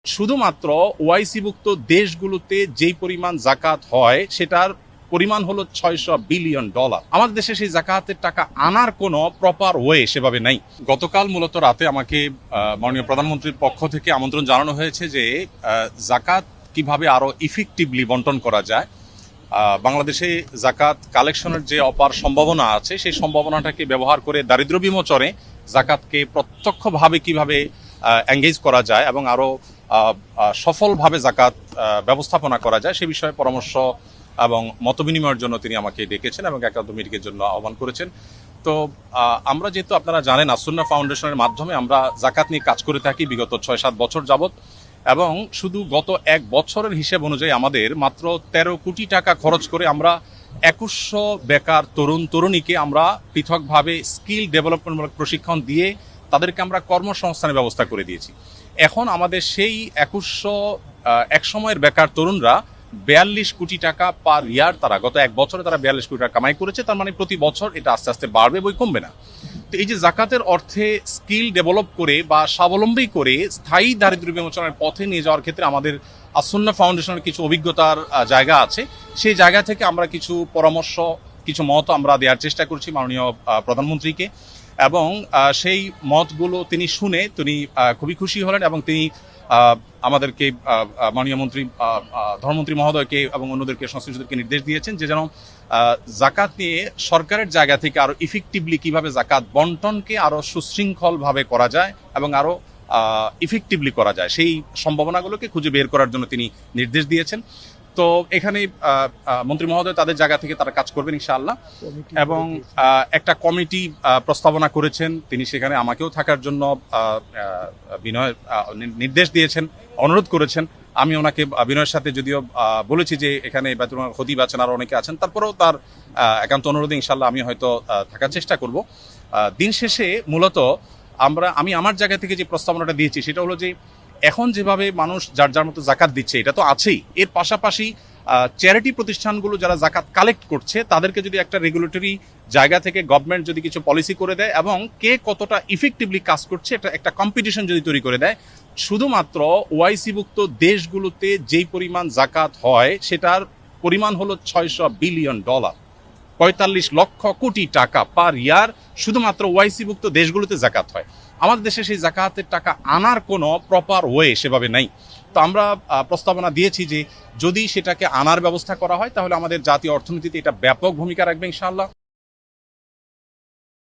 শুধুমাত্র ওআইসিভুক্ত দেশগুলোতে যেই পরিমাণ জাকাত হয় সেটার পরিমাণ হলো $600 বিলিয়ন। আমাদের দেশে সেই জাকাতের টাকা আনার কোনো প্রপার ওয়ে সেভাবে নাই। গতকাল মূলত রাতে আমাকে মাননীয় প্রধানমন্ত্রীর পক্ষ থেকে আমন্ত্রণ জানানো হয়েছে যে জাকাত কিভাবে আরো ইফেক্টিভলি বন্টন করা যায়। বাংলাদেশে জাকাত কালেকশনের যে অপার সম্ভাবনা আছে সেই সম্ভাবনাটাকে ব্যবহার করে দারিদ্র্য বিমোচনে জাকাতকে প্রত্যক্ষভাবে কিভাবে এঙ্গেজ করা যায় এবং আরো সফলভাবে জাকাত ব্যবস্থাপনা করা যায় সে বিষয়ে পরামর্শ এবং মতবিনিময়ের জন্য তিনি আমাকে ডেকেছেন এবং একান্ত মিটিংয়ের জন্য আহ্বান করেছেন। তো আমরা যেহেতু আপনারা জানেন আসুন্নাহ ফাউন্ডেশনের মাধ্যমে আমরা জাকাত নিয়ে কাজ করে থাকি বিগত 6-7 বছর যাবত, এবং শুধু গত 1 বছরের হিসেব অনুযায়ী আমাদের মাত্র 13 কোটি টাকা খরচ করে আমরা 2100 বেকার তরুণ তরুণীকে আমরা পৃথকভাবে স্কিল ডেভেলপমেন্টমূলক প্রশিক্ষণ দিয়ে তাদেরকে আমরা কর্মসংস্থানের ব্যবস্থা করে দিয়েছি। এখন আমাদের সেই 2100 একসময়ের বেকার তরুণরা 42 কোটি টাকা পার ইয়ার, তারা গত 1 বছরে তারা 42 কোটি টাকা কামাই করেছে। তার মানে প্রতি বছর এটা আস্তে আস্তে বাড়বে, বই কমবে না। তো এই যে জাকাতের অর্থে স্কিল ডেভেলপ করে বা স্বাবলম্বী করে স্থায়ী দারিদ্র্য বিমোচনের পথে নিয়ে যাওয়ার ক্ষেত্রে আমাদের আসুন্নাহ ফাউন্ডেশনের কিছু অভিজ্ঞতার জায়গা আছে। সেই জায়গা থেকে আমরা কিছু পরামর্শ, কিছু মত আমরা দেওয়ার চেষ্টা করছি মাননীয় প্রধানমন্ত্রীকে, এবং সেই মতগুলো তিনি শুনে তিনি খুবই খুশি হলেন এবং তিনি আমাদেরকে মাননীয় মন্ত্রী ধর্মমন্ত্রী মহোদয়কে এবং অন্যদেরকে সংশ্লিষ্টদেরকে নির্দেশ দিয়েছেন যে যেন জাকাত নিয়ে সরকারের জায়গা থেকে আরো ইফেক্টিভলি কিভাবে জাকাত বন্টনকে আরো সুশৃঙ্খলভাবে করা যায় এবং আরো ইফেক্টিভলি করা যায় সেই সম্ভাবনাগুলোকে খুঁজে বের করার জন্য তিনি নির্দেশ দিয়েছেন। তো এখানে মন্ত্রী মহোদয় তাদের জায়গা থেকে তারা কাজ করবেন ইনশাআল্লাহ, এবং একটা কমিটি প্রস্তাবনা করেছেন। তিনি সেখানে আমাকেও থাকার জন্য নির্দেশ দিয়েছেন, অনুরোধ করেছেন। আমি ওনাকে বিনয়ের সাথে যদিও বলেছি যে এখানে খতিব আছেন আর অনেকে আছেন, তারপরেও তার একান্ত অনুরোধে ইনশাআল্লাহ আমি হয়তো থাকার চেষ্টা করব। দিন শেষে মূলত আমি আমার জায়গা থেকে যে প্রস্তাবনাটা দিয়েছি সেটা হলো যে এখন যেভাবে মানুষ যার যার মতো জাকাত দিচ্ছে এটা তো আছেই, এর পাশাপাশি চ্যারিটি প্রতিষ্ঠানগুলো যারা জাকাত কালেক্ট করছে তাদেরকে যদি একটা রেগুলেটরি জায়গা থেকে গভর্নমেন্ট যদি কিছু পলিসি করে দেয় এবং কে কতটা ইফেক্টিভলি কাজ করছে এটা একটা কম্পিটিশন যদি তৈরি করে দেয়, শুধুমাত্র ওআইসিভুক্ত দেশগুলোতে যেই পরিমাণ জাকাত হয় সেটার পরিমাণ হলো $600 বিলিয়ন, 45 লক্ষ কোটি টাকা পার ইয়ার শুধুমাত্র ওআইসিভুক্ত দেশগুলোতে জাকাত হয়। আমাদের দেশে সেই জাকাতের টাকা আনার কোনো প্রপার ওয়ে সেভাবে নাই। তো আমরা প্রস্তাবনা দিয়েছি যে যদি সেটাকে আনার ব্যবস্থা করা হয় তাহলে আমাদের জাতীয় অর্থনীতিতে এটা ব্যাপক ভূমিকা রাখবে ইনশাআল্লাহ।